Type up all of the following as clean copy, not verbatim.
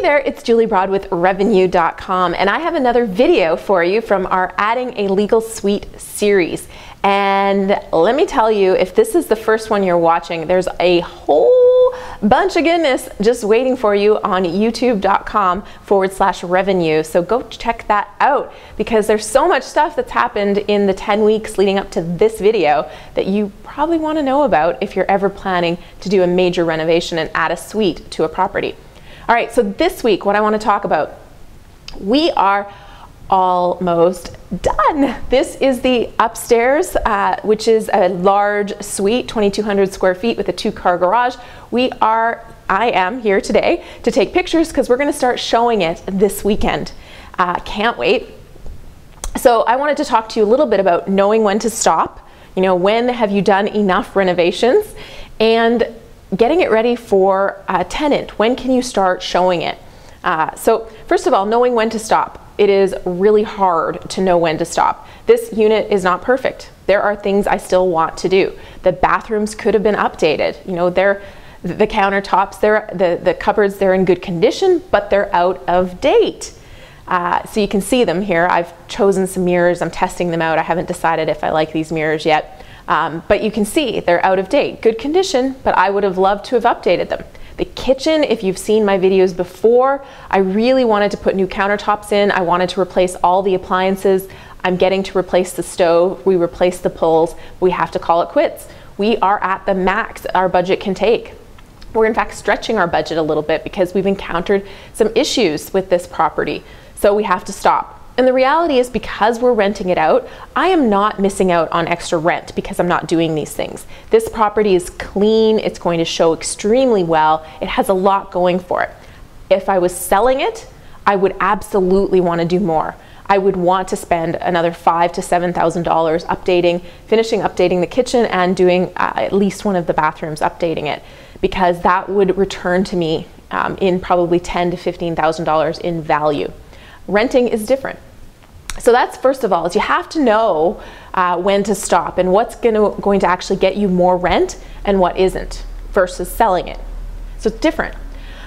there, it's Julie Broad with Revenue.com, and I have another video for you from our Adding a Legal Suite series. And let me tell you, if this is the first one you're watching, there's a whole bunch of goodness just waiting for you on youtube.com/revenue. So go check that out, because there's so much stuff that's happened in the 10 weeks leading up to this video that you probably want to know about if you're ever planning to do a major renovation and add a suite to a property. All right, so this week, what I want to talk about, we are almost done. This is the upstairs, which is a large suite, 2,200 square feet with a 2-car garage. I am here today to take pictures because we're going to start showing it this weekend. Can't wait. So I wanted to talk to you a little bit about knowing when to stop. You know, when have you done enough renovations? And getting it ready for a tenant. When can you start showing it? So first of all, knowing when to stop. It is really hard to know when to stop. This unit is not perfect. There are things I still want to do. The bathrooms could have been updated. You know, the countertops, the cupboards, they're in good condition, but they're out of date. So you can see them here. I've chosen some mirrors. I'm testing them out. I haven't decided if I like these mirrors yet. But you can see they're out of date. Good condition, but I would have loved to have updated them. The kitchen, if you've seen my videos before, I really wanted to put new countertops in. I wanted to replace all the appliances. I'm getting to replace the stove. We replaced the pulls. We have to call it quits. We are at the max our budget can take. We're in fact stretching our budget a little bit because we've encountered some issues with this property. So we have to stop. And the reality is, because we're renting it out, I am not missing out on extra rent because I'm not doing these things. This property is clean. It's going to show extremely well. It has a lot going for it. If I was selling it, I would absolutely want to do more. I would want to spend another $5,000 to $7,000 finishing updating the kitchen and doing at least one of the bathrooms, updating it, because that would return to me in probably $10,000 to $15,000 in value. Renting is different. So that's first of all, is you have to know when to stop and what's going to actually get you more rent and what isn't versus selling it. So it's different.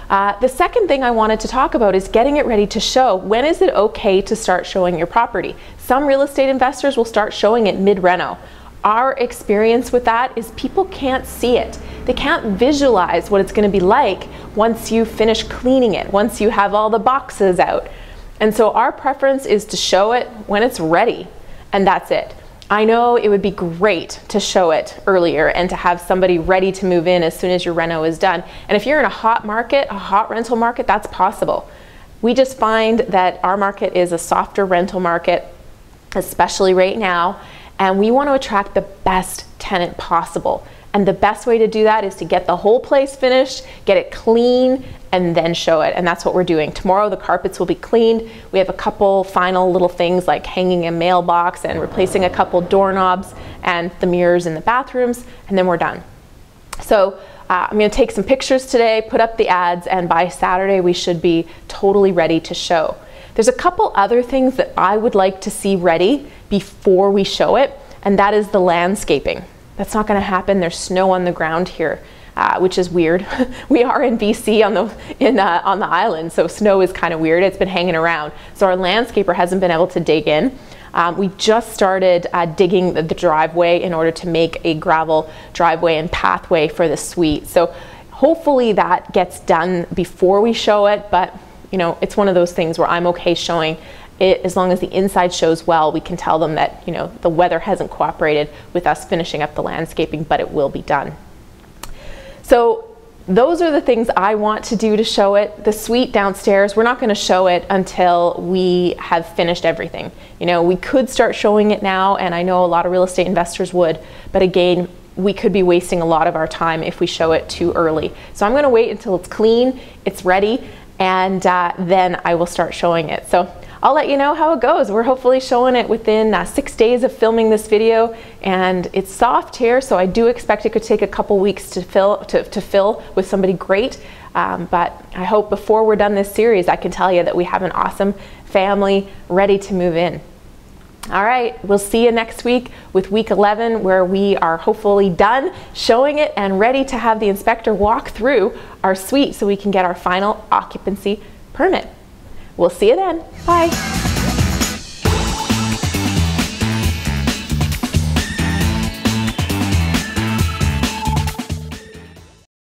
The second thing I wanted to talk about is getting it ready to show. When is it okay to start showing your property? Some real estate investors will start showing it mid-reno. Our experience with that is people can't see it. They can't visualize what it's going to be like once you finish cleaning it, once you have all the boxes out. And so our preference is to show it when it's ready, and that's it. I know it would be great to show it earlier and to have somebody ready to move in as soon as your reno is done. And if you're in a hot market, a hot rental market, that's possible. We just find that our market is a softer rental market, especially right now, and we want to attract the best tenant possible. And the best way to do that is to get the whole place finished, get it clean, and then show it. And that's what we're doing. Tomorrow the carpets will be cleaned. We have a couple final little things like hanging a mailbox and replacing a couple doorknobs and the mirrors in the bathrooms, and then we're done. So I'm going to take some pictures today, put up the ads, and by Saturday we should be totally ready to show. There's a couple other things that I would like to see ready before we show it, and that is the landscaping. That's not going to happen. There's snow on the ground here, which is weird. We are in BC on the island, so snow is kind of weird. It's been hanging around. So our landscaper hasn't been able to dig in. We just started digging the driveway in order to make a gravel driveway and pathway for the suite. So hopefully that gets done before we show it, but you know, it's one of those things where I'm okay showing it, as long as the inside shows well. We can tell them that, you know, the weather hasn't cooperated with us finishing up the landscaping, but it will be done. So those are the things I want to do to show it. The suite downstairs, we're not going to show it until we have finished everything. You know, we could start showing it now, and I know a lot of real estate investors would, but again, we could be wasting a lot of our time if we show it too early. So I'm going to wait until it's clean, it's ready, and then I will start showing it. So I'll let you know how it goes. We're hopefully showing it within 6 days of filming this video, and it's soft here, so I do expect it could take a couple weeks to fill with somebody great. But I hope before we're done this series, I can tell you that we have an awesome family ready to move in. All right, we'll see you next week with week 11, where we are hopefully done showing it and ready to have the inspector walk through our suite so we can get our final occupancy permit. We'll see you then. Bye.